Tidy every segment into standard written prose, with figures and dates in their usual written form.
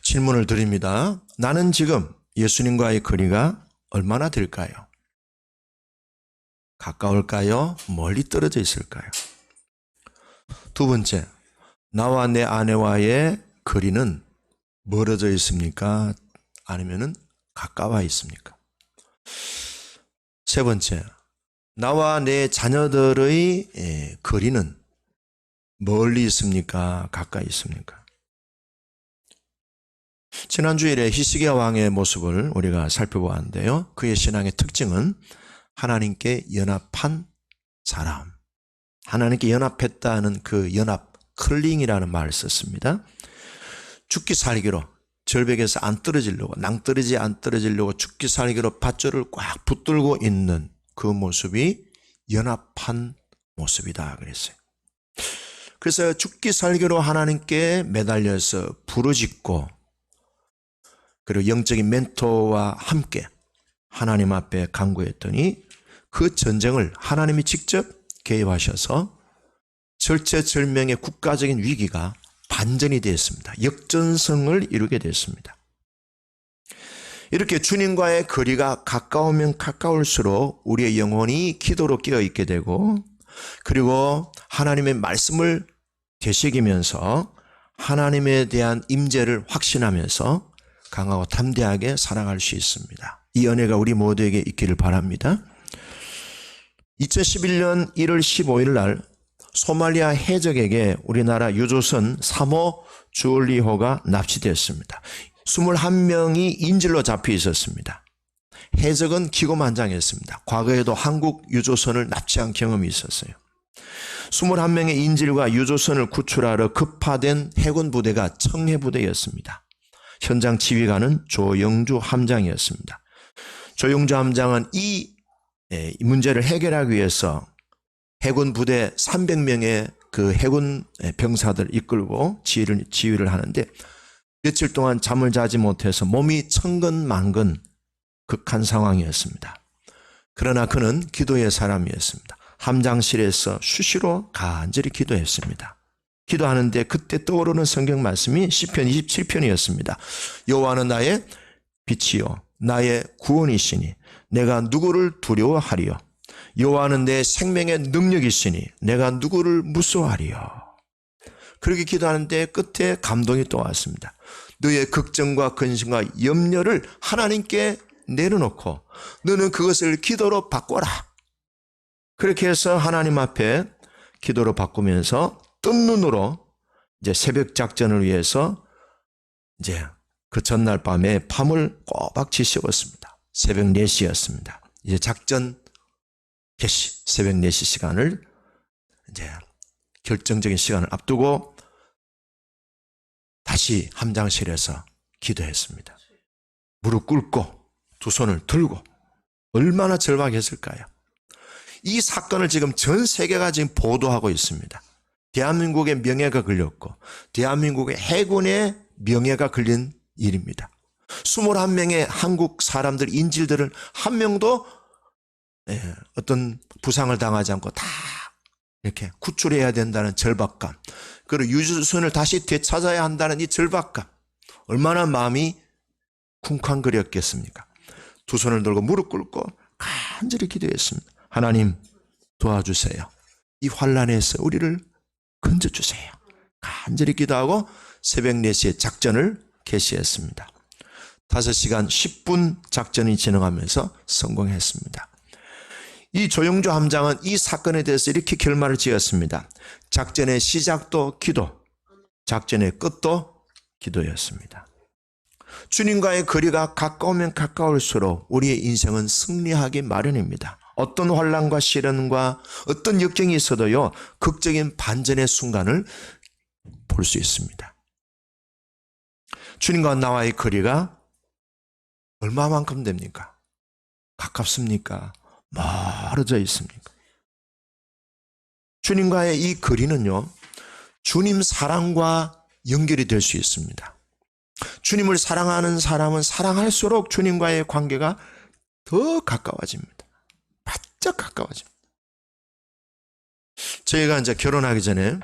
질문을 드립니다. 나는 지금 예수님과의 거리가 얼마나 될까요? 가까울까요? 멀리 떨어져 있을까요? 두 번째, 나와 내 아내와의 거리는 멀어져 있습니까? 아니면 가까워 있습니까? 세 번째, 나와 내 자녀들의 거리는 멀리 있습니까? 가까이 있습니까? 지난주일에 히스기야 왕의 모습을 우리가 살펴보았는데요. 그의 신앙의 특징은 하나님께 연합한 사람, 하나님께 연합했다는 그 연합, 클링이라는 말을 썼습니다. 죽기 살기로 절벽에서 안 떨어지려고, 낭떠러지 안 떨어지려고 죽기 살기로 밧줄을 꽉 붙들고 있는 그 모습이 연합한 모습이다 그랬어요. 그래서 죽기 살기로 하나님께 매달려서 부르짖고, 그리고 영적인 멘토와 함께 하나님 앞에 간구했더니 그 전쟁을 하나님이 직접 개입하셔서 절체절명의 국가적인 위기가 반전이 되었습니다. 역전성을 이루게 됐습니다. 이렇게 주님과의 거리가 가까우면 가까울수록 우리의 영혼이 기도로 깨어있게 되고, 그리고 하나님의 말씀을 되새기면서 하나님에 대한 임재를 확신하면서 강하고 담대하게 살아갈 수 있습니다. 이 은혜가 우리 모두에게 있기를 바랍니다. 2011년 1월 15일 날 소말리아 해적에게 우리나라 유조선 3호 주얼리호가 납치되었습니다. 21명이 인질로 잡혀 있었습니다. 해적은 기고만장했습니다. 과거에도 한국 유조선을 납치한 경험이 있었어요. 21명의 인질과 유조선을 구출하러 급파된 해군 부대가 청해부대였습니다. 현장 지휘관은 조영주 함장이었습니다. 조영주 함장은 이 문제를 해결하기 위해서 해군 부대 300명의 그 해군 병사들을 이끌고 지휘를 하는데, 며칠 동안 잠을 자지 못해서 몸이 천근만근 극한 상황이었습니다. 그러나 그는 기도의 사람이었습니다. 함장실에서 수시로 간절히 기도했습니다. 기도하는데 그때 떠오르는 성경 말씀이 시편 27편이었습니다. 여호와는 나의 빛이요 나의 구원이시니 내가 누구를 두려워하리요. 여호와는 내 생명의 능력이시니 내가 누구를 무서워하리요. 그렇게 기도하는데 끝에 감동이 또 왔습니다. 너의 걱정과 근심과 염려를 하나님께 내려놓고 너는 그것을 기도로 바꿔라. 그렇게 해서 하나님 앞에 기도로 바꾸면서 뜬 눈으로 이제 새벽 작전을 위해서 이제 그 전날 밤에 밤을 꼬박 지새웠습니다. 새벽 4시였습니다. 이제 작전 개시, 새벽 4시 시간을 이제 결정적인 시간을 앞두고 다시 함장실에서 기도했습니다. 무릎 꿇고 두 손을 들고 얼마나 절박했을까요? 이 사건을 지금 전 세계가 지금 보도하고 있습니다. 대한민국의 명예가 걸렸고 대한민국의 해군의 명예가 걸린 일입니다. 21명의 한국 사람들, 인질들을 한 명도 어떤 부상을 당하지 않고 다 이렇게 구출해야 된다는 절박감, 그리고 유조선을 다시 되찾아야 한다는 이 절박감, 얼마나 마음이 쿵쾅거렸겠습니까? 두 손을 들고 무릎 꿇고 간절히 기도했습니다. 하나님 도와주세요. 이 환난에서 우리를 건져주세요. 간절히 기도하고 새벽 4시에 작전을 개시했습니다. 5시간 10분 작전이 진행하면서 성공했습니다. 이 조영주 함장은 이 사건에 대해서 이렇게 결말을 지었습니다. 작전의 시작도 기도, 작전의 끝도 기도였습니다. 주님과의 거리가 가까우면 가까울수록 우리의 인생은 승리하기 마련입니다. 어떤 환난과 시련과 어떤 역경이 있어도요, 극적인 반전의 순간을 볼 수 있습니다. 주님과 나와의 거리가 얼마만큼 됩니까? 가깝습니까? 멀어져 있습니까? 주님과의 이 거리는요, 주님 사랑과 연결이 될 수 있습니다. 주님을 사랑하는 사람은 사랑할수록 주님과의 관계가 더 가까워집니다. 바짝 가까워집니다. 저희가 이제 결혼하기 전에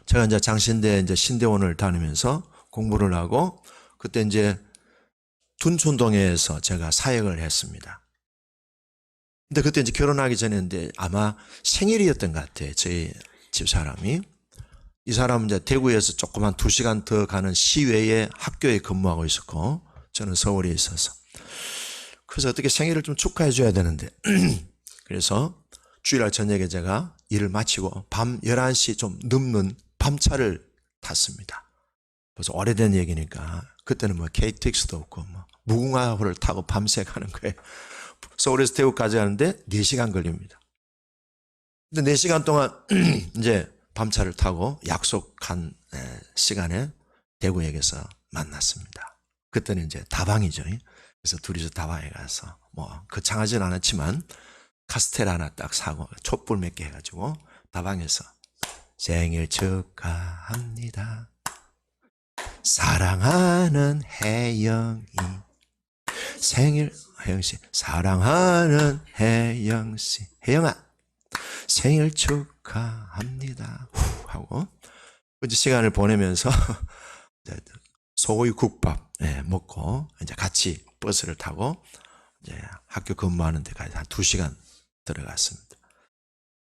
제가 이제 장신대 이제 신대원을 다니면서 공부를 하고 그때 이제 둔촌동에서 제가 사역을 했습니다. 근데 그때 이제 결혼하기 전인데 아마 생일이었던 것 같아요. 저희 집사람이. 이 사람은 이제 대구에서 조그만 2시간 더 가는 시외에 학교에 근무하고 있었고 저는 서울에 있어서. 그래서 어떻게 생일을 좀 축하해 줘야 되는데 그래서 주일날 저녁에 제가 일을 마치고 밤 11시 좀 넘는 밤차를 탔습니다. 벌써 오래된 얘기니까 그때는 뭐 KTX도 없고 뭐 무궁화호를 타고 밤새 가는 거예요. 서울에서 대구까지 가는데 4시간 걸립니다. 근데 4시간 동안 이제 밤차를 타고 약속한 시간에 대구역에서 만났습니다. 그때는 이제 다방이죠. 그래서 둘이서 다방에 가서 뭐 거창하진 않았지만 카스텔 하나 딱 사고 촛불 몇 개 해가지고 다방에서 생일 축하합니다. 사랑하는 혜영이 생일 혜영씨 사랑하는 혜영씨 혜영아 생일 축하합니다 하고 이제 시간을 보내면서 소고기 국밥 먹고 이제 같이 버스를 타고 이제 학교 근무하는 데까지 한 2시간 들어갔습니다.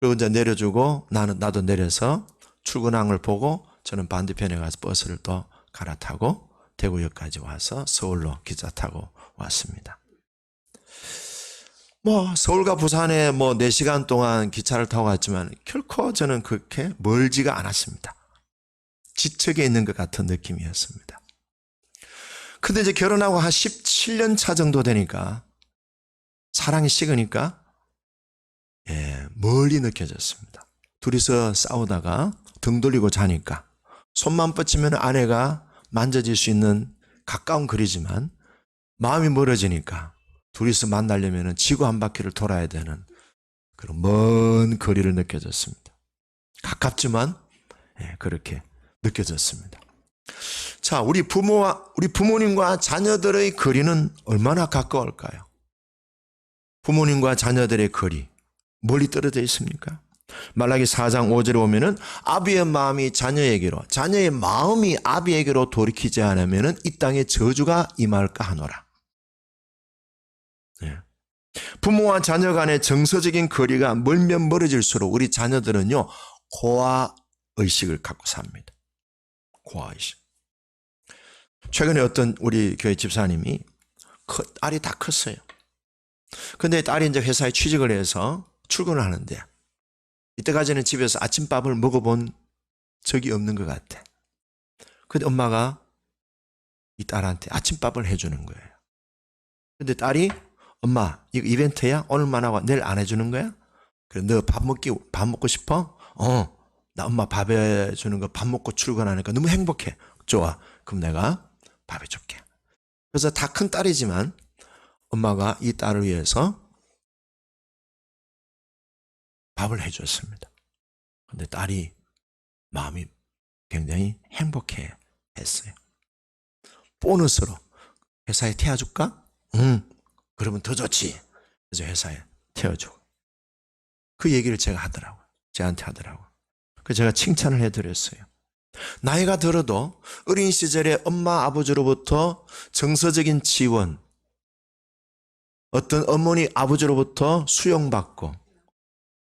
그리고 이제 내려주고 나도 내려서 출근항을 보고 저는 반대편에 가서 버스를 또 갈아타고 대구역까지 와서 서울로 기차 타고 왔습니다. 뭐 서울과 부산에 뭐 4시간 동안 기차를 타고 갔지만 결코 저는 그렇게 멀지가 않았습니다. 지척에 있는 것 같은 느낌이었습니다. 근데 이제 결혼하고 한 17년 차 정도 되니까 사랑이 식으니까 멀리 느껴졌습니다. 둘이서 싸우다가 등 돌리고 자니까 손만 뻗치면 아내가 만져질 수 있는 가까운 거리지만 마음이 멀어지니까 둘이서 만나려면 지구 한 바퀴를 돌아야 되는 그런 먼 거리를 느껴졌습니다. 가깝지만 그렇게 느껴졌습니다. 자, 우리 부모님과 자녀들의 거리는 얼마나 가까울까요? 부모님과 자녀들의 거리 멀리 떨어져 있습니까? 말라기 4장 5절에 보면은 아비의 마음이 자녀에게로 자녀의 마음이 아비에게로 돌이키지 않으면은 이 땅에 저주가 임할까 하노라. 부모와 자녀 간의 정서적인 거리가 멀면 멀어질수록 우리 자녀들은요 고아 의식을 갖고 삽니다. 고아 의식. 최근에 어떤 우리 교회 집사님이 딸이 다 컸어요. 근데 딸이 이제 회사에 취직을 해서 출근을 하는데 이때까지는 집에서 아침밥을 먹어본 적이 없는 것 같아. 근데 엄마가 이 딸한테 아침밥을 해주는 거예요. 근데 딸이 엄마 이거 이벤트야? 오늘만 하고 내일 안 해주는 거야? 그래 너 밥 먹고 싶어? 나 엄마 밥 해주는 거 밥 먹고 출근하니까 너무 행복해. 좋아. 그럼 내가 밥 해줄게. 그래서 다 큰 딸이지만 엄마가 이 딸을 위해서 밥을 해줬습니다. 근데 딸이 마음이 굉장히 행복해 했어요. 보너스로 회사에 태워줄까? 응. 그러면 더 좋지. 그래서 회사에 태워주고. 그 얘기를 제가 하더라고요. 저한테 하더라고요. 그래서 제가 칭찬을 해드렸어요. 나이가 들어도 어린 시절에 엄마 아버지로부터 정서적인 지원, 어떤 어머니 아버지로부터 수용받고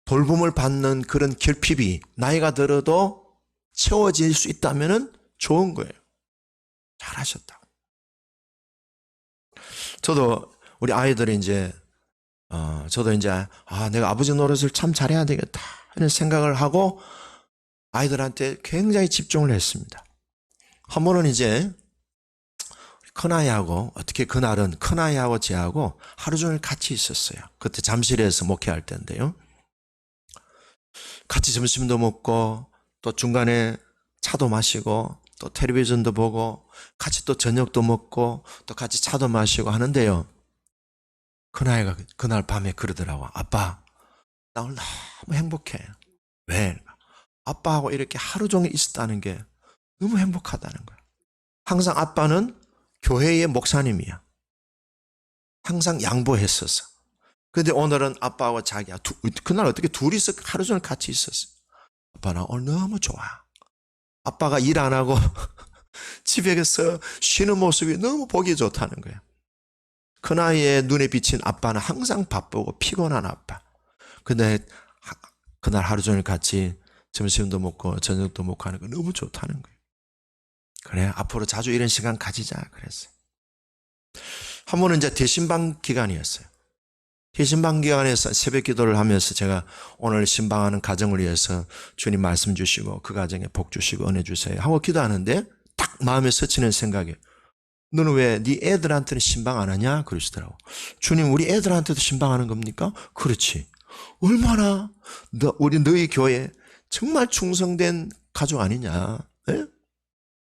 돌봄을 받는 그런 결핍이 나이가 들어도 채워질 수 있다면 좋은 거예요. 잘하셨다고. 저도 우리 아이들이 저도 이제 내가 아버지 노릇을 참 잘해야 되겠다 이런 생각을 하고 아이들한테 굉장히 집중을 했습니다. 한 번은 이제 큰아이하고 어떻게 그날은 큰아이하고 제하고 하루 종일 같이 있었어요. 그때 잠실에서 목회할 때인데요. 같이 점심도 먹고 또 중간에 차도 마시고 또 텔레비전도 보고 같이 또 저녁도 먹고 또 같이 차도 마시고 하는데요. 큰아이가 그날 밤에 그러더라고. 아빠, 나 오늘 너무 행복해. 왜? 아빠하고 이렇게 하루 종일 있었다는 게 너무 행복하다는 거야. 항상 아빠는 교회의 목사님이야. 항상 양보했었어. 근데 오늘은 아빠와 자기야. 그날 어떻게 둘이서 하루 종일 같이 있었어. 아빠 나 오늘 너무 좋아. 아빠가 일 안 하고 집에서 쉬는 모습이 너무 보기 좋다는 거예요. 그 나이에 눈에 비친 아빠는 항상 바쁘고 피곤한 아빠. 근데 그날 하루 종일 같이 점심도 먹고 저녁도 먹고 하는 거 너무 좋다는 거예요. 그래, 앞으로 자주 이런 시간 가지자 그랬어요. 한 번은 이제 대신방 기간이었어요. 대신방 기간에서 새벽 기도를 하면서 제가 오늘 신방하는 가정을 위해서 주님 말씀 주시고 그 가정에 복 주시고 은혜 주세요 하고 기도하는데 딱 마음에 스치는 생각이, 너는 왜 네 애들한테는 신방 안 하냐? 그러시더라고. 주님, 우리 애들한테도 신방하는 겁니까? 그렇지. 얼마나 우리 너희 교회 정말 충성된 가족 아니냐? 네?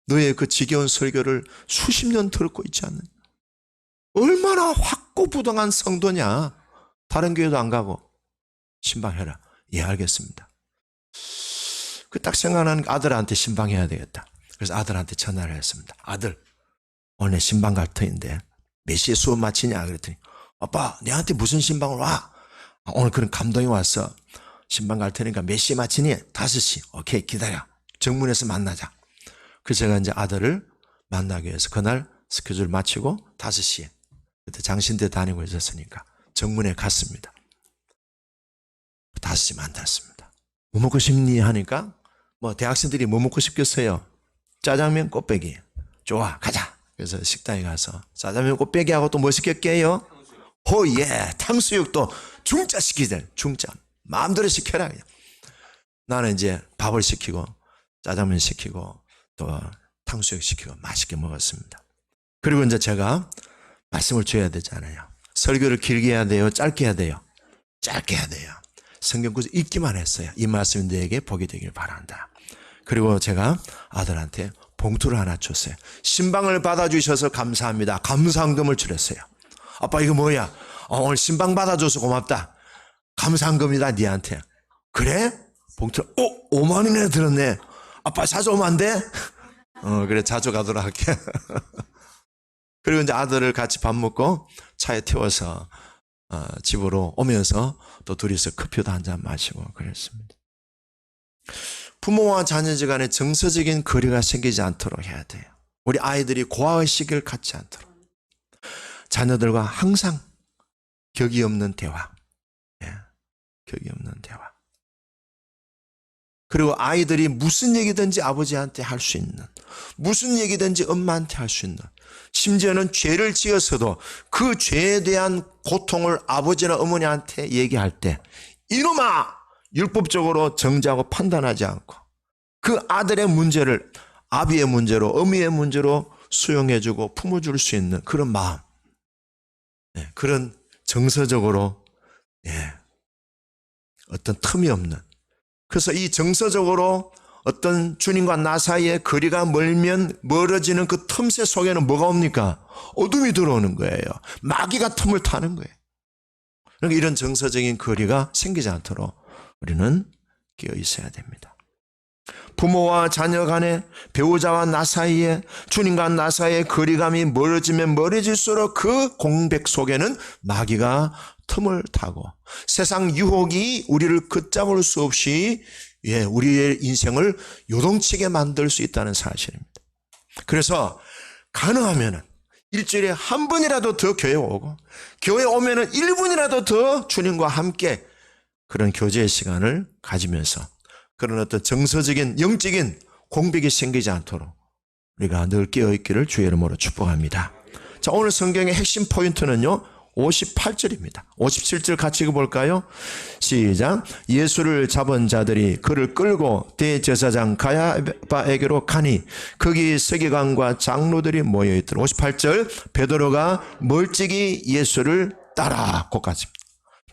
너의 그 지겨운 설교를 수십 년 들었고 있지 않느냐? 얼마나 확고부동한 성도냐? 다른 교회도 안 가고 신방해라. 예, 알겠습니다. 그 딱 생각나는 아들한테 신방해야 되겠다. 그래서 아들한테 전화를 했습니다. 아들, 오늘 신방 갈 터인데 몇 시에 수업 마치냐? 그랬더니 아빠, 내한테 무슨 신방을 와? 오늘 그런 감동이 왔어. 신방 갈 테니까 몇 시에 마치니? 5시. 오케이, 기다려. 정문에서 만나자. 그래서 제가 이제 아들을 만나기 위해서 그날 스케줄 마치고 5시에, 그때 장신대 다니고 있었으니까 정문에 갔습니다. 5시 만났습니다. 뭐 먹고 싶니? 하니까 뭐 대학생들이 뭐 먹고 싶겠어요? 짜장면 꽃배기. 좋아, 가자. 그래서 식당에 가서 짜장면 꽃배기하고 또 뭐 시킬게요? 예, 탕수육도 중짜 시키자. 중짜. 마음대로 시켜라. 그냥. 나는 이제 밥을 시키고 짜장면 시키고 또 탕수육 시키고 맛있게 먹었습니다. 그리고 이제 제가 말씀을 줘야 되잖아요. 설교를 길게 해야 돼요? 짧게 해야 돼요? 짧게 해야 돼요. 성경 구절 읽기만 했어요. 이 말씀이 너에게 복이 되길 바란다. 그리고 제가 아들한테 봉투를 하나 줬어요. 신방을 받아주셔서 감사합니다. 감사한금을 주렸어요. 아빠, 이거 뭐야? 오늘 신방 받아줘서 고맙다. 감사한금이다 니한테. 그래? 봉투를 5만 원이나 들었네. 아빠 자주 오면 안 돼? 그래, 자주 가도록 할게. 그리고 이제 아들을 같이 밥 먹고 차에 태워서 집으로 오면서 또 둘이서 커피도 한잔 마시고 그랬습니다. 부모와 자녀 간에 정서적인 거리가 생기지 않도록 해야 돼요. 우리 아이들이 고아의식을 갖지 않도록. 자녀들과 항상 격이 없는 대화. 예, 격이 없는 대화. 그리고 아이들이 무슨 얘기든지 아버지한테 할 수 있는, 무슨 얘기든지 엄마한테 할 수 있는, 심지어는 죄를 지어서도 그 죄에 대한 고통을 아버지나 어머니한테 얘기할 때 이놈아! 율법적으로 정죄하고 판단하지 않고 그 아들의 문제를 아비의 문제로, 어미의 문제로 수용해주고 품어줄 수 있는 그런 마음, 그런 정서적으로 어떤 틈이 없는, 그래서 이 정서적으로 어떤 주님과 나 사이에 거리가 멀면 멀어지는 그 틈새 속에는 뭐가 옵니까? 어둠이 들어오는 거예요. 마귀가 틈을 타는 거예요. 그러니까 이런 정서적인 거리가 생기지 않도록 우리는 깨어 있어야 됩니다. 부모와 자녀 간에, 배우자와 나 사이에, 주님과 나 사이에 거리감이 멀어지면 멀어질수록 그 공백 속에는 마귀가 틈을 타고 세상 유혹이 우리를 걷잡을 수 없이 우리의 인생을 요동치게 만들 수 있다는 사실입니다. 그래서 가능하면 일주일에 한 번이라도 더 교회 오고, 교회 오면 1분이라도 더 주님과 함께 그런 교제의 시간을 가지면서 그런 어떤 정서적인 영적인 공백이 생기지 않도록 우리가 늘 깨어있기를 주의 이름으로 축복합니다. 자, 오늘 성경의 핵심 포인트는요 58절입니다. 57절 같이 읽어볼까요? 시작. 예수를 잡은 자들이 그를 끌고 대제사장 가야바에게로 가니 거기 서기관과 장로들이 모여있더라. 58절. 베드로가 멀찍이 예수를 따라 곧 같습니다.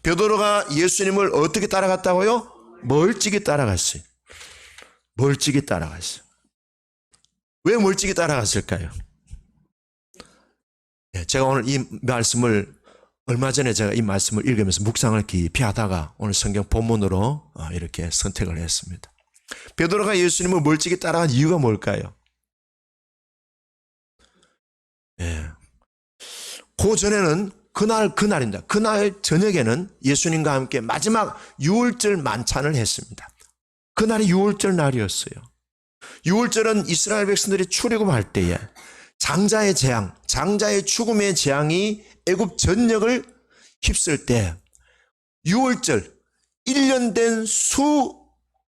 베드로가 예수님을 어떻게 따라갔다고요? 멀찍이 따라갔어요. 멀찍이 따라갔어요. 왜 멀찍이 따라갔을까요? 제가 오늘 이 말씀을 얼마 전에 제가 이 말씀을 읽으면서 묵상을 깊이 하다가 오늘 성경 본문으로 이렇게 선택을 했습니다. 베드로가 예수님을 멀찍이 따라간 이유가 뭘까요? 그 전에는 그날입니다. 그날 저녁에는 예수님과 함께 마지막 유월절 만찬을 했습니다. 그날이 유월절 날이었어요. 유월절은 이스라엘 백성들이 출애굽할 때에 장자의 재앙, 장자의 죽음의 재앙이 애굽 전역을 휩쓸 때 유월절 1년 된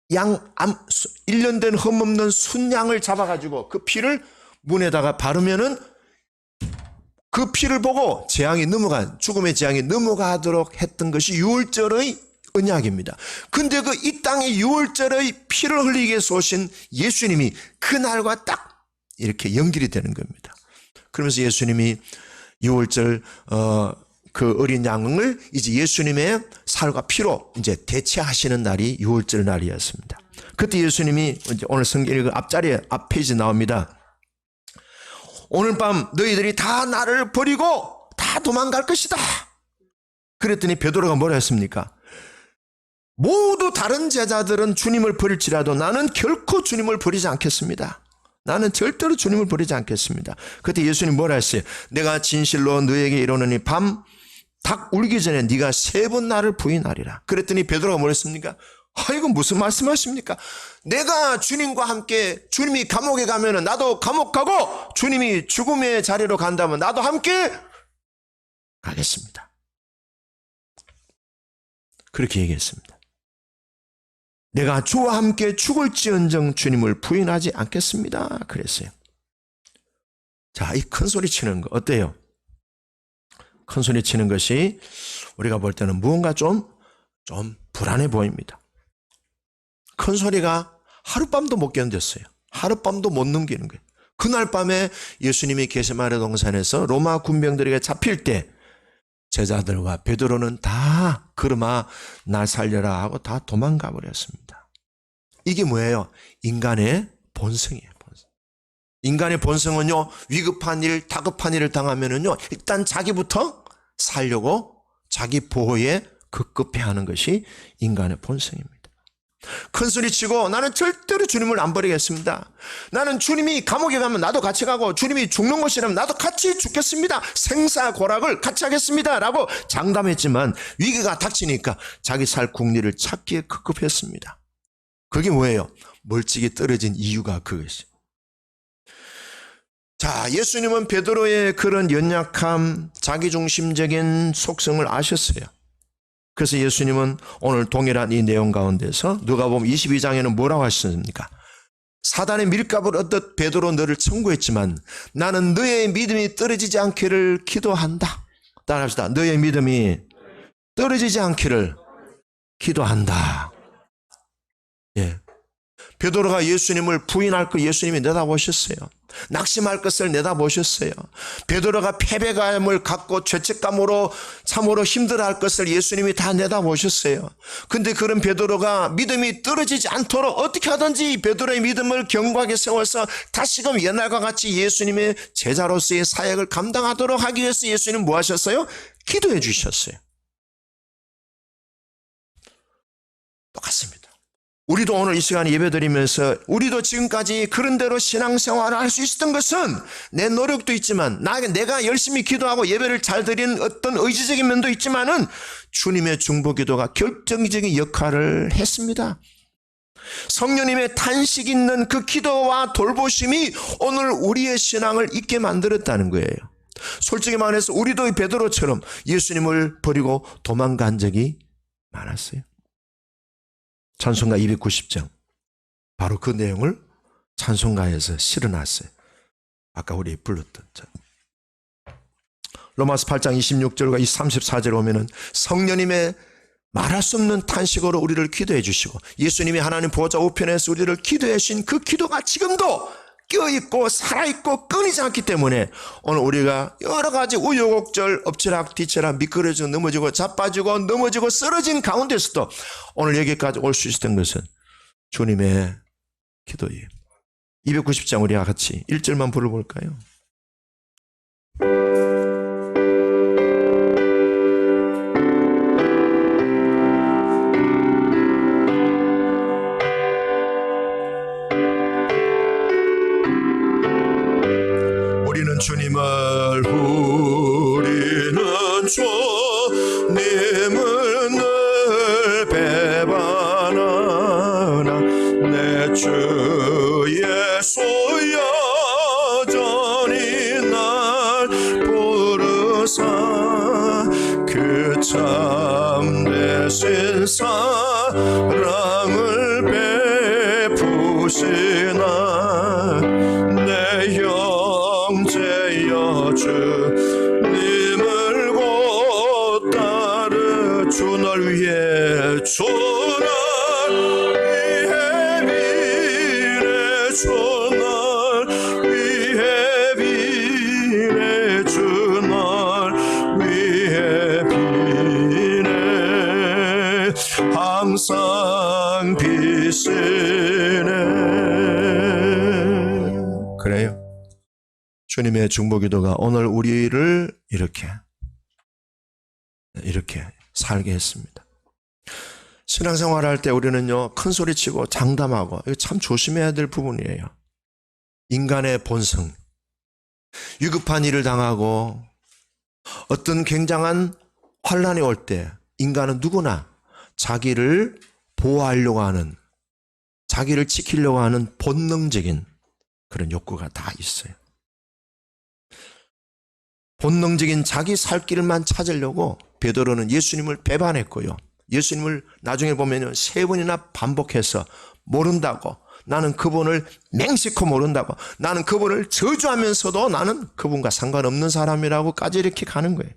1년 된 흠없는 순양을 잡아가지고 그 피를 문에다가 바르면은 그 피를 보고 죽음의 재앙이 넘어가도록 했던 것이 유월절의 언약입니다. 근데 그 이 땅에 유월절의 피를 흘리기 위해서 오신 예수님이 그날과 딱 이렇게 연결이 되는 겁니다. 그러면서 예수님이 유월절 그 어린 양을 이제 예수님의 살과 피로 이제 대체하시는 날이 유월절 날이었습니다. 그때 예수님이 이제 오늘 성경 그 앞자리에 앞 페이지 나옵니다. 오늘 밤 너희들이 다 나를 버리고 다 도망갈 것이다. 그랬더니 베드로가 뭐라 했습니까? 모두 다른 제자들은 주님을 버릴지라도 나는 결코 주님을 버리지 않겠습니다. 나는 절대로 주님을 버리지 않겠습니다. 그때 예수님 뭐라 했어요? 내가 진실로 너에게 이르노니 밤 닭 울기 전에 네가 3번 나를 부인하리라. 그랬더니 베드로가 뭐라 했습니까? 이건 무슨 말씀하십니까? 내가 주님과 함께 주님이 감옥에 가면은 나도 감옥 가고 주님이 죽음의 자리로 간다면 나도 함께 가겠습니다. 그렇게 얘기했습니다. 내가 주와 함께 죽을지언정 주님을 부인하지 않겠습니다. 그랬어요. 자, 이 큰 소리 치는 거 어때요? 큰 소리 치는 것이 우리가 볼 때는 무언가 좀 불안해 보입니다. 큰 소리가 하룻밤도 못 견뎠어요. 하룻밤도 못 넘기는 거예요. 그날 밤에 예수님이 게세마네 동산에서 로마 군병들에게 잡힐 때 제자들과 베드로는 다 그러마 날 살려라 하고 다 도망가 버렸습니다. 이게 뭐예요? 인간의 본성이에요. 본성. 인간의 본성은요, 위급한 일, 다급한 일을 당하면은요, 일단 자기부터 살려고 자기 보호에 급급해하는 것이 인간의 본성입니다. 큰 소리 치고 나는 절대로 주님을 안 버리겠습니다. 나는 주님이 감옥에 가면 나도 같이 가고 주님이 죽는 것이라면 나도 같이 죽겠습니다. 생사고락을 같이 하겠습니다 라고 장담했지만 위기가 닥치니까 자기 살 국리를 찾기에 급급했습니다. 그게 뭐예요? 멀찍이 떨어진 이유가 그것이에요. 자, 예수님은 베드로의 그런 연약함, 자기중심적인 속성을 아셨어요. 그래서 예수님은 오늘 동일한 이 내용 가운데서 누가복음 22장에는 뭐라고 하셨습니까? 사단의 밀갑을 얻듯 베드로 너를 청구했지만 나는 너의 믿음이 떨어지지 않기를 기도한다. 따라합시다. 너의 믿음이 떨어지지 않기를 기도한다. 예. 베드로가 예수님을 부인할 것 예수님이 내다보셨어요. 낙심할 것을 내다보셨어요. 베드로가 패배감을 갖고 죄책감으로 참으로 힘들어할 것을 예수님이 다 내다보셨어요. 근데 그런 베드로가 믿음이 떨어지지 않도록 어떻게 하든지 베드로의 믿음을 견고하게 세워서 다시금 옛날과 같이 예수님의 제자로서의 사역을 감당하도록 하기 위해서 예수님은 뭐 하셨어요? 기도해 주셨어요. 똑같습니다. 우리도 오늘 이 시간에 예배드리면서 우리도 지금까지 그런 대로 신앙생활을 할 수 있었던 것은 내 노력도 있지만 내가 열심히 기도하고 예배를 잘 드리는 어떤 의지적인 면도 있지만은 주님의 중보기도가 결정적인 역할을 했습니다. 성령님의 탄식 있는 그 기도와 돌보심이 오늘 우리의 신앙을 있게 만들었다는 거예요. 솔직히 말해서 우리도 베드로처럼 예수님을 버리고 도망간 적이 많았어요. 찬송가 290장 바로 그 내용을 찬송가에서 실어놨어요. 아까 우리 불렀던 로마서 8장 26절과 34절에 오면은 성령님의 말할 수 없는 탄식으로 우리를 기도해 주시고 예수님이 하나님 보좌 우편에서 우리를 기도해 주신 그 기도가 지금도 껴있고 살아있고 끊이지 않기 때문에 오늘 우리가 여러 가지 우여곡절 엎치락 뒤치락 미끄러지고 넘어지고 자빠지고 넘어지고 쓰러진 가운데서도 오늘 여기까지 올 수 있었던 것은 주님의 기도예요. 290장 우리가 같이 1절만 불러볼까요? 주님을 우리는 주님을 늘 배반하나 내 주의 사랑을 베푸시나 내 형제여 주님을 곧 따르 주날 위해 주날 위해 비례 주날 위해 비례 주날 위해 비례 항상 비시네. 그래요. 주님의 중보기도가 오늘 우리를 이렇게 살게 했습니다. 신앙생활할 때 우리는요, 큰 소리치고 장담하고 이거 참 조심해야 될 부분이에요. 인간의 본성, 위급한 일을 당하고 어떤 굉장한 환란이 올 때 인간은 누구나 자기를 보호하려고 하는, 자기를 지키려고 하는 본능적인 그런 욕구가 다 있어요. 본능적인 자기 살 길만 찾으려고 베드로는 예수님을 배반했고요. 예수님을 나중에 보면 3번이나 반복해서 모른다고, 나는 그분을 맹세코 모른다고, 나는 그분을 저주하면서도 나는 그분과 상관없는 사람이라고까지 이렇게 가는 거예요.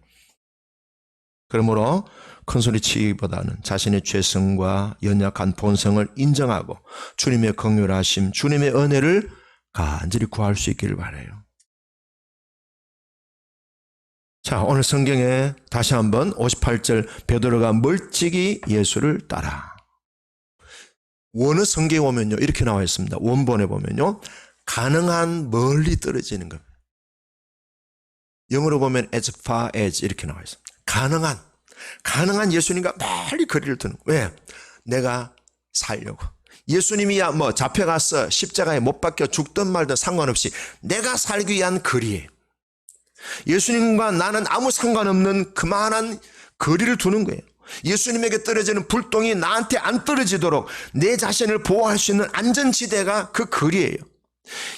그러므로 큰소리치기보다는 자신의 죄성과 연약한 본성을 인정하고 주님의 긍휼하심, 주님의 은혜를 간절히 구할 수 있기를 바라요. 자, 오늘 성경에 다시 한번 58절 베드로가 멀찍이 예수를 따라. 원어 성경에 보면요, 이렇게 나와 있습니다. 원본에 보면요, 가능한 멀리 떨어지는 겁니다. 영어로 보면 as far as 이렇게 나와 있습니다. 가능한 예수님과 멀리 거리를 두는 거예요. 왜? 내가 살려고. 예수님이야 뭐 잡혀가서 십자가에 못 박혀 죽든 말든 상관없이 내가 살기 위한 거리예요. 예수님과 나는 아무 상관없는 그만한 거리를 두는 거예요. 예수님에게 떨어지는 불똥이 나한테 안 떨어지도록 내 자신을 보호할 수 있는 안전지대가 그 거리예요.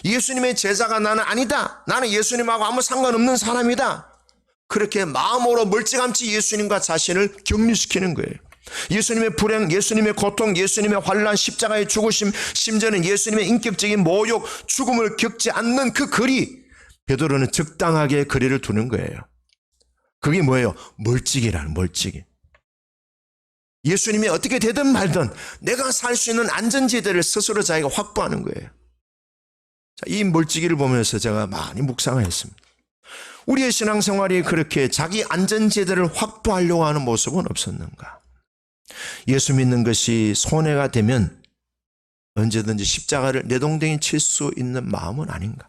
예수님의 제자가 나는 아니다. 나는 예수님하고 아무 상관없는 사람이다. 그렇게 마음으로 멀찌감치 예수님과 자신을 격리시키는 거예요. 예수님의 불행, 예수님의 고통, 예수님의 환난, 십자가의 죽으심, 심지어는 예수님의 인격적인 모욕, 죽음을 겪지 않는 그 거리, 베드로는 적당하게 거리를 두는 거예요. 그게 뭐예요? 멀찍이라는, 멀찍이. 예수님이 어떻게 되든 말든 내가 살 수 있는 안전지대를 스스로 자기가 확보하는 거예요. 자, 이 멀찍이를 보면서 제가 많이 묵상을 했습니다. 우리의 신앙생활이 그렇게 자기 안전지대를 확보하려고 하는 모습은 없었는가? 예수 믿는 것이 손해가 되면 언제든지 십자가를 내동댕이 칠 수 있는 마음은 아닌가?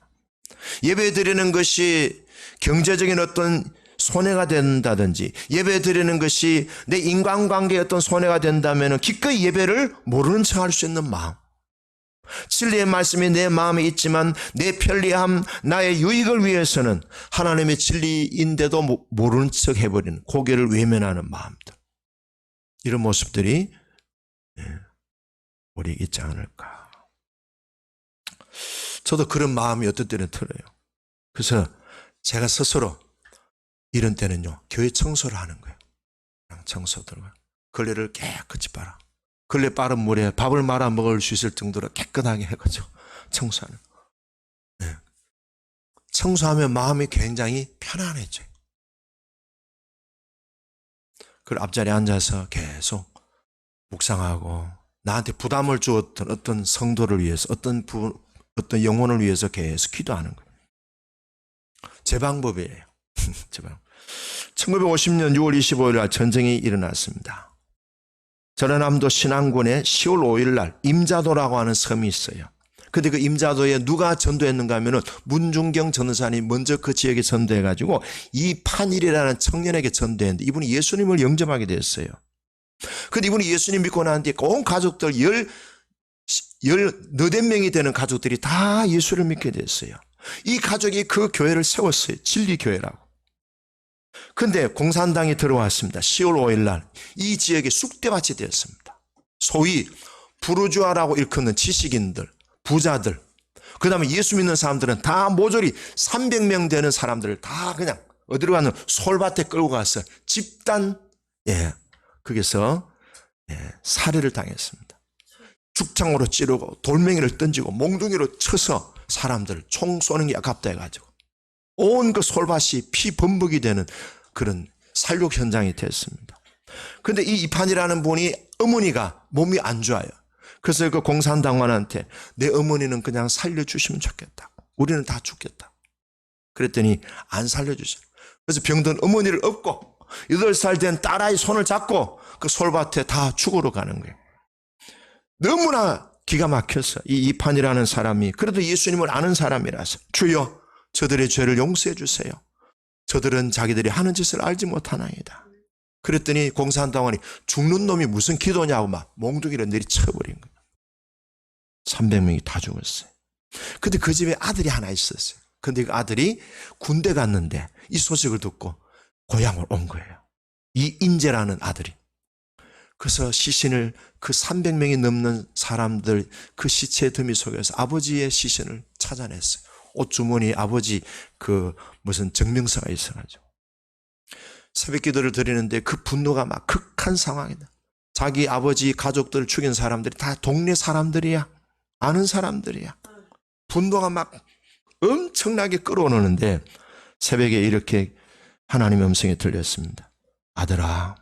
예배 드리는 것이 경제적인 어떤 손해가 된다든지, 예배 드리는 것이 내 인간관계에 어떤 손해가 된다면 기꺼이 예배를 모르는 척 할 수 있는 마음. 진리의 말씀이 내 마음에 있지만 내 편리함, 나의 유익을 위해서는 하나님의 진리인데도 모르는 척 해버리는, 고개를 외면하는 마음들. 이런 모습들이 우리 있지 않을까. 저도 그런 마음이 어떤 때는 들어요. 그래서 제가 스스로 이런 때는요, 교회 청소를 하는 거예요. 청소들과 걸레를 깨끗이 빨아. 걸레 빠른 물에 밥을 말아 먹을 수 있을 정도로 깨끗하게 해가지고 청소하는. 네. 청소하면 마음이 굉장히 편안해져요. 그 앞자리에 앉아서 계속 묵상하고 나한테 부담을 주었던 어떤 성도를 위해서, 어떤 영혼을 위해서 계속 기도하는 거예요. 제 방법이에요. 제 방법. 1950년 6월 25일 날 전쟁이 일어났습니다. 전라남도 신안군에 10월 5일 날 임자도라고 하는 섬이 있어요. 근데 그 임자도에 누가 전도했는가 하면은 문중경 전도사님이 먼저 그 지역에 전도해가지고 이판일이라는 청년에게 전도했는데 이분이 예수님을 영접하게 됐어요. 근데 이분이 예수님 믿고 난 뒤에 온 가족들 14명이 되는 가족들이 다 예수를 믿게 됐어요. 이 가족이 그 교회를 세웠어요. 진리교회라고. 근데 공산당이 들어왔습니다. 10월 5일 날 이 지역에 쑥대밭이 되었습니다. 소위 부르주아라고 일컫는 지식인들, 부자들, 그 다음에 예수 믿는 사람들은 다 모조리 300명 되는 사람들을 다 그냥 어디로 가는 솔밭에 끌고 가서 집단, 거기서 살해를 당했습니다. 죽창으로 찌르고 돌멩이를 던지고 몽둥이로 쳐서 사람들을 총 쏘는 게 아깝다 해가지고 온 그 솔밭이 피 범벅이 되는 그런 살육 현장이 됐습니다. 그런데 이 이판이라는 분이 어머니가 몸이 안 좋아요. 그래서 그 공산당원한테 내 어머니는 그냥 살려주시면 좋겠다. 우리는 다 죽겠다. 그랬더니 안 살려주셔요. 그래서 병든 어머니를 업고 8살 된 딸아이 손을 잡고 그 솔밭에 다 죽으러 가는 거예요. 너무나 기가 막혔어. 이 이판이라는 사람이 그래도 예수님을 아는 사람이라서 주여 저들의 죄를 용서해 주세요. 저들은 자기들이 하는 짓을 알지 못하나이다. 그랬더니 공산당원이 죽는 놈이 무슨 기도냐고 막 몽둥이를 내리쳐버린 거예요. 300명이 다 죽었어요. 근데 그 집에 아들이 하나 있었어요. 근데 그 아들이 군대 갔는데 이 소식을 듣고 고향을 온 거예요. 이 인재라는 아들이. 그래서 시신을 그 300명이 넘는 사람들 그 시체 더미 속에서 아버지의 시신을 찾아냈어요. 옷주머니 아버지 그 무슨 증명서가 있어가지고. 새벽 기도를 드리는데 그 분노가 막 극한 상황이다. 자기 아버지 가족들을 죽인 사람들이 다 동네 사람들이야. 아는 사람들이야. 분노가 막 엄청나게 끌어오르는데 새벽에 이렇게 하나님의 음성이 들렸습니다. 아들아,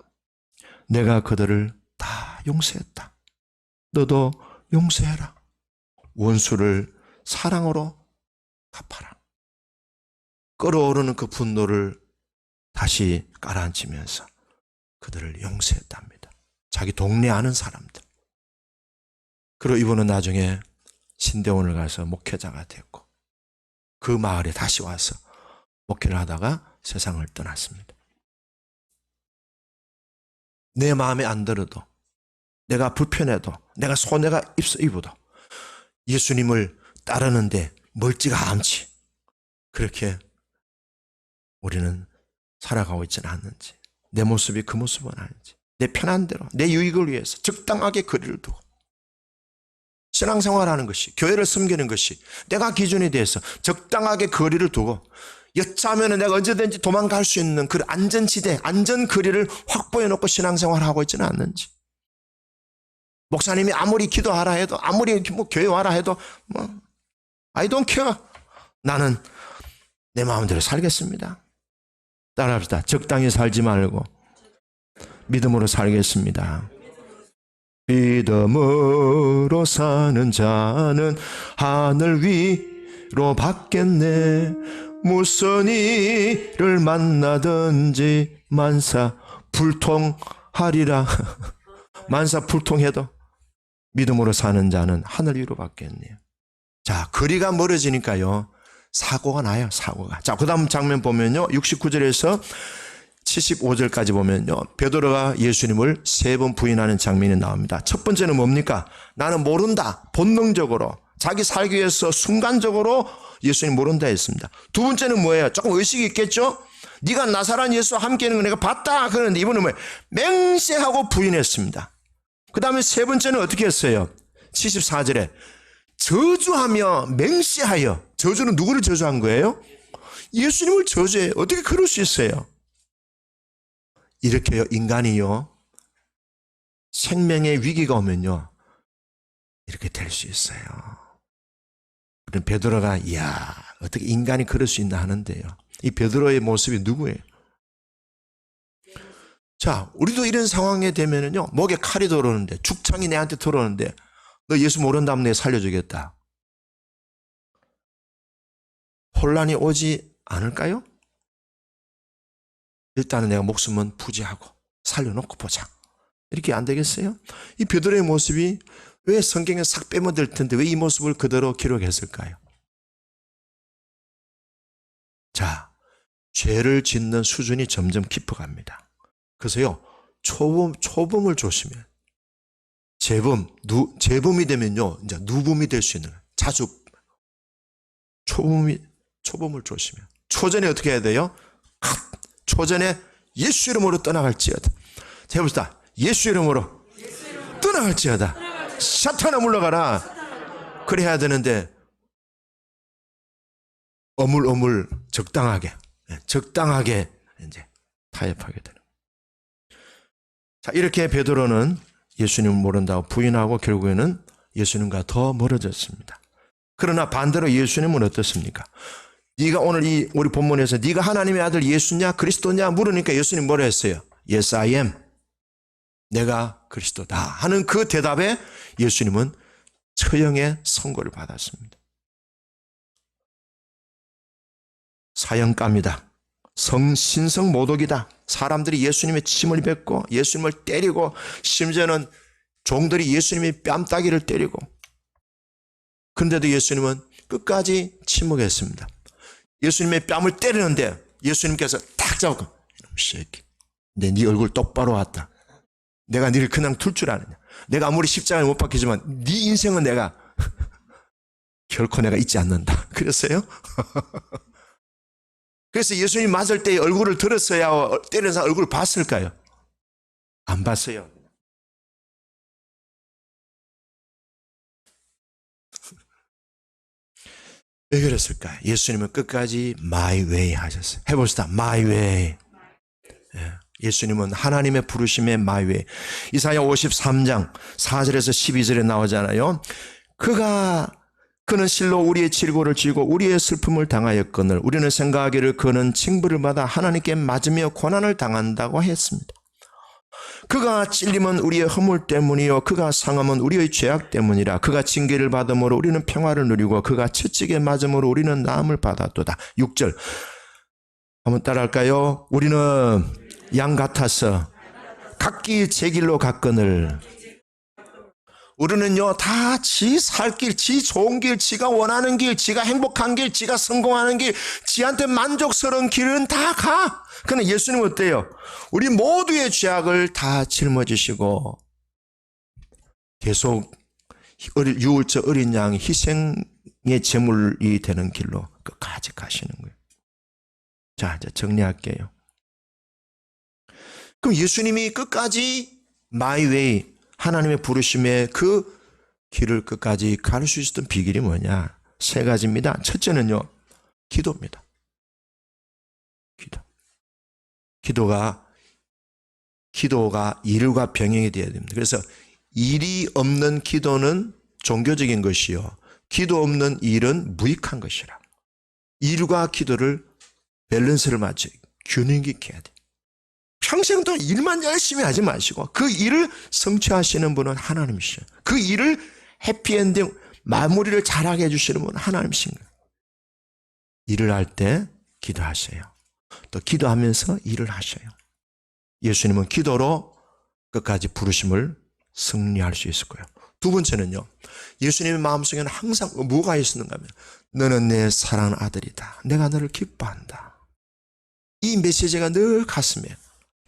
내가 그들을 다 용서했다. 너도 용서해라. 원수를 사랑으로 갚아라. 끌어오르는 그 분노를 다시 깔아앉히면서 그들을 용서했답니다. 자기 동네 아는 사람들. 그리고 이분은 나중에 신대원을 가서 목회자가 됐고 그 마을에 다시 와서 목회를 하다가 세상을 떠났습니다. 내 마음에 안 들어도 내가 불편해도 내가 손해가 입어도 예수님을 따르는데 멀지가 않지. 그렇게 우리는 살아가고 있지는 않는지, 내 모습이 그 모습은 아닌지, 내 편한 대로 내 유익을 위해서 적당하게 거리를 두고 신앙생활하는 것이, 교회를 섬기는 것이 내가 기준에 대해서 적당하게 거리를 두고 여차하면 내가 언제든지 도망갈 수 있는 그 안전지대, 안전거리를 확보해 놓고 신앙생활하고 있지는 않는지, 목사님이 아무리 기도하라 해도 아무리 뭐 교회 와라 해도 뭐 I don't care. 나는 내 마음대로 살겠습니다. 따라합시다. 적당히 살지 말고 믿음으로 살겠습니다. 믿음으로 사는 자는 하늘 위로 받겠네. 무슨 일을 만나든지 만사불통하리라. 만사불통해도 믿음으로 사는 자는 하늘 위로 받겠네요. 자, 거리가 멀어지니까요 사고가 나요. 사고가. 자, 그 다음 장면 보면요 69절에서 75절까지 보면요 베드로가 예수님을 3번 부인하는 장면이 나옵니다. 첫 번째는 뭡니까? 나는 모른다. 본능적으로 자기 살기 위해서 순간적으로 예수님 모른다 했습니다. 두 번째는 뭐예요? 조금 의식이 있겠죠? 네가 나사렛 예수와 함께 있는 거 내가 봤다. 그러는데 이번에 뭐예요? 맹세하고 부인했습니다. 그 다음에 세 번째는 어떻게 했어요? 74절에 저주하며 맹세하여. 저주는 누구를 저주한 거예요? 예수님을 저주해요. 어떻게 그럴 수 있어요? 이렇게요 인간이요 생명의 위기가 오면요 이렇게 될 수 있어요. 그럼 베드로가 이야 어떻게 인간이 그럴 수 있나 하는데요, 이 베드로의 모습이 누구예요? 자, 우리도 이런 상황에 되면은요 목에 칼이 들어오는데, 죽창이 내한테 들어오는데 너 예수 모른다면 내가 살려주겠다. 혼란이 오지 않을까요? 일단은 내가 목숨은 부지하고 살려놓고 보자. 이렇게 안 되겠어요? 이 베드로의 모습이 왜 성경에 싹 빼면 될 텐데 왜 이 모습을 그대로 기록했을까요? 자, 죄를 짓는 수준이 점점 깊어갑니다. 그래서요 초범을 조심해요. 재범이 되면요 이제 누범이 될 수 있는 거예요. 자주 초범을 조심해요. 초전에 어떻게 해야 돼요? 초전에 예수 이름으로 떠나갈지어다. 자, 해봅시다. 예수 이름으로 떠나갈지어다. 사탄아 물러가라. 그래 해야 되는데 어물어물 적당하게 이제 타협하게 되는. 자, 이렇게 베드로는 예수님을 모른다고 부인하고 결국에는 예수님과 더 멀어졌습니다. 그러나 반대로 예수님은 어떻습니까? 네가 오늘 우리 본문에서 네가 하나님의 아들 예수냐 그리스도냐 물으니까 예수님 뭐라 했어요? Yes, I am. 내가 그리스도다 하는 그 대답에 예수님은 처형의 선고를 받았습니다. 사형감이다. 신성 모독이다. 사람들이 예수님의 침을 뱉고 예수님을 때리고 심지어는 종들이 예수님의 뺨따기를 때리고 그런데도 예수님은 끝까지 침묵했습니다. 예수님의 뺨을 때리는데 예수님께서 딱 잡고 이놈 새끼 네 얼굴 똑바로 왔다. 내가 너를 그냥 둘 줄 아느냐. 내가 아무리 십자가에 못 박히지만 네 인생은 내가 결코 내가 잊지 않는다. 그랬어요? 그래서 예수님 맞을 때 얼굴을 들었어야 때리는 사람 얼굴을 봤을까요? 안 봤어요. 왜 그랬을까요? 예수님은 끝까지 my way 하셨어요. 해봅시다. my way. 예수님은 하나님의 부르심의 my way. 이사야 53장 4절에서 12절에 나오잖아요. 그는 실로 우리의 질고를 지고 우리의 슬픔을 당하였거늘 우리는 생각하기를 그는 징벌을 받아 하나님께 맞으며 고난을 당한다고 했습니다. 그가 찔림은 우리의 허물 때문이요 그가 상함은 우리의 죄악 때문이라. 그가 징계를 받음으로 우리는 평화를 누리고 그가 채찍에 맞음으로 우리는 나음을 받았도다. 6절 한번 따라할까요? 우리는 양 같아서 각기 제 길로 갔거늘 우리는요 다 지 살 길, 지 좋은 길, 지가 원하는 길, 지가 행복한 길, 지가 성공하는 길, 지한테 만족스러운 길은 다 가. 그런데 예수님은 어때요? 우리 모두의 죄악을 다 짊어지시고 계속 유월절 어린 양 희생의 제물이 되는 길로 끝까지 가시는 거예요. 자, 이제 정리할게요. 그럼 예수님이 끝까지 my way 하나님의 부르심의 그 길을 끝까지 갈 수 있었던 비결이 뭐냐? 세 가지입니다. 첫째는요, 기도입니다. 기도가 일과 병행이 되어야 됩니다. 그래서 일이 없는 기도는 종교적인 것이요. 기도 없는 일은 무익한 것이라. 일과 기도를 밸런스를 맞춰 균형 있게 해야 돼. 평생 동안 일만 열심히 하지 마시고 그 일을 성취하시는 분은 하나님이시죠. 그 일을 해피엔딩 마무리를 잘하게 해주시는 분은 하나님이신 거예요. 일을 할 때 기도하세요. 또 기도하면서 일을 하셔요. 예수님은 기도로 끝까지 부르심을 승리할 수 있을 거예요. 두 번째는요. 예수님의 마음속에는 항상 뭐가 있었는가 하면 너는 내 사랑하는 아들이다. 내가 너를 기뻐한다. 이 메시지가 늘 가슴에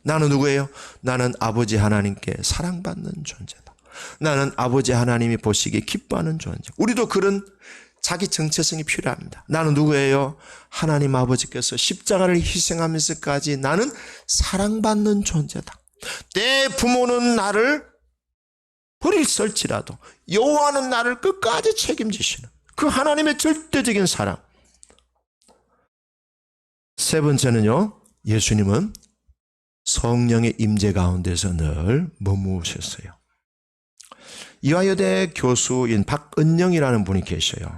나는 누구예요? 나는 아버지 하나님께 사랑받는 존재다. 나는 아버지 하나님이 보시기에 기뻐하는 존재. 우리도 그런 자기 정체성이 필요합니다. 나는 누구예요? 하나님 아버지께서 십자가를 희생하면서까지 나는 사랑받는 존재다. 내 부모는 나를 버릴설지라도 여호와는 나를 끝까지 책임지시는 그 하나님의 절대적인 사랑. 세 번째는요. 예수님은 성령의 임재 가운데서 늘 머무셨어요. 이화여대 교수인 박은영이라는 분이 계셔요.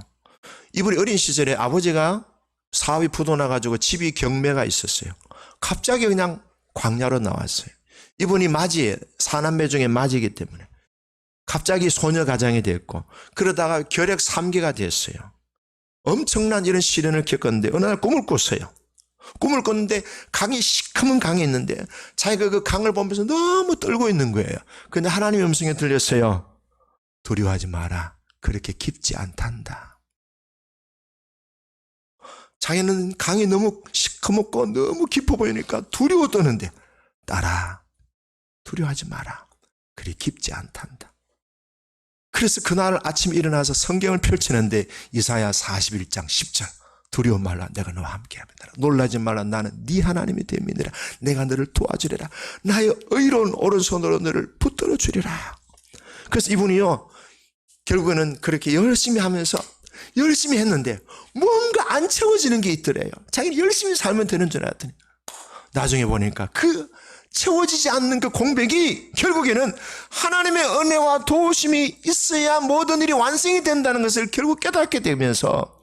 이분이 어린 시절에 아버지가 사업이 부도나가지고 집이 경매가 있었어요. 갑자기 그냥 광야로 나왔어요. 이분이 맞이에 사남매 중에 맞이기 때문에 갑자기 소녀 가장이 됐고 그러다가 결핵 3기가 됐어요. 엄청난 이런 시련을 겪었는데 어느 날 꿈을 꿨어요. 꿈을 꿨는데 강이 시커먼 강이 있는데 자기가 그 강을 보면서 너무 떨고 있는 거예요. 그런데 하나님의 음성이 들렸어요. 두려워하지 마라. 그렇게 깊지 않단다. 자기는 강이 너무 시커멓고 너무 깊어 보이니까 두려워 떠는데 딸아 두려워하지 마라. 그리 깊지 않단다. 그래서 그날 아침에 일어나서 성경을 펼치는데 이사야 41장 10절 두려워 말라 내가 너와 함께하리라. 놀라지 말라 나는 네 하나님이 됨이니라. 내가 너를 도와주리라. 나의 의로운 오른손으로 너를 붙들어 주리라. 그래서 이분이요 결국에는 그렇게 열심히 하면서 열심히 했는데 뭔가 안 채워지는 게 있더래요. 자기는 열심히 살면 되는 줄 알았더니 나중에 보니까 그 채워지지 않는 그 공백이 결국에는 하나님의 은혜와 도우심이 있어야 모든 일이 완성이 된다는 것을 결국 깨닫게 되면서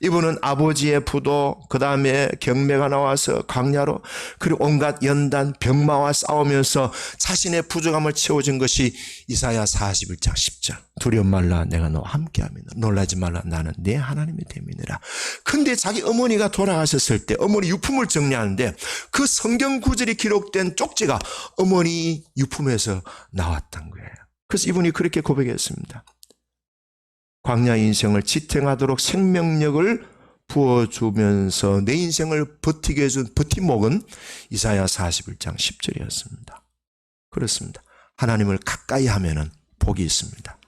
이분은 아버지의 부도, 그 다음에 경매가 나와서 광야로, 그리고 온갖 연단, 병마와 싸우면서 자신의 부족함을 채워준 것이 이사야 41장 10절. 두려움 말라, 내가 너와 함께하며 놀라지 말라, 나는 내 하나님이 됨이니라. 근데 자기 어머니가 돌아가셨을 때 어머니 유품을 정리하는데 그 성경 구절이 기록된 쪽지가 어머니 유품에서 나왔던 거예요. 그래서 이분이 그렇게 고백했습니다. 광야 인생을 지탱하도록 생명력을 부어주면서 내 인생을 버티게 해준 버팀목은 이사야 41장 10절이었습니다. 그렇습니다. 하나님을 가까이 하면은 복이 있습니다.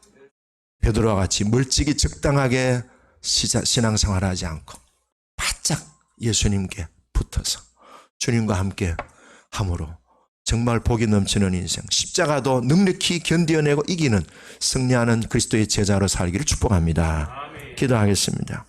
베드로와 같이 멀찍이 적당하게 신앙생활을 하지 않고 바짝 예수님께 붙어서 주님과 함께 함으로 정말 복이 넘치는 인생, 십자가도 넉넉히 견뎌내고 이기는 승리하는 그리스도의 제자로 살기를 축복합니다. 기도하겠습니다.